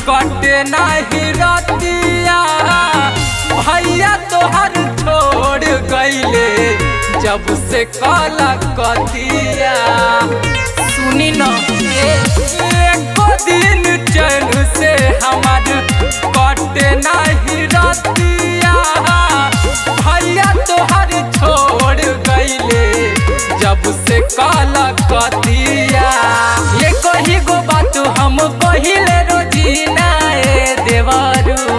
कटे नाही रतिया भैया तोहर छोड़ गईले जब से काला कतिया। सुनी न एको दिन चैन से हमार कटे नाही रतिया भैया तोहर छोड़ गईले जब से काला कतिया। ये कही गो बात हम कहिले रोजीना ए देवरू,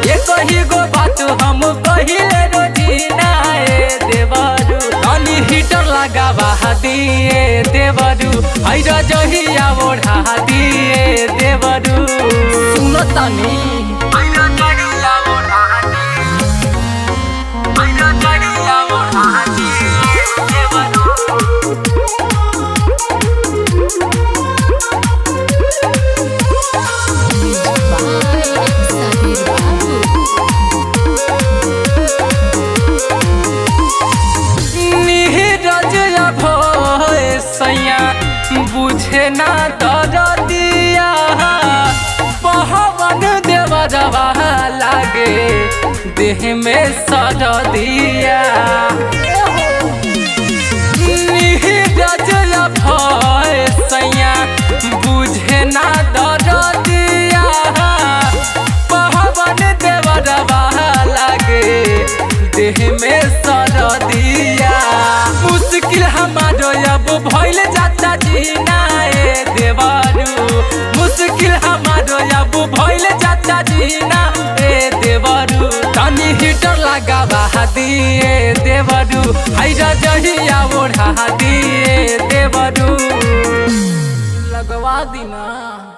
ये कही गो बात हम कहिले रोजीना ए देवरू। तनी हीटर लगावा दिए देवरू, आई रजहिया ओढ़ा दिए देवरू। सुनो तनी बुझे ना दरदिया पहवन देवरवा लागे देह में सरदिया। भय सैया बुझे ना दरदिया पहवन देवरवा लागे देह में सरदिया। मुश्किल हमारो अब भइल जाता जीना ए देवरू, मुश्किल हमारो अब भइल जाता जीना ए देवरू। तनी हीटर लगावा दिए देवरू, आई रजहिया ओढ़ा दिए देवरू। लगवा दीना।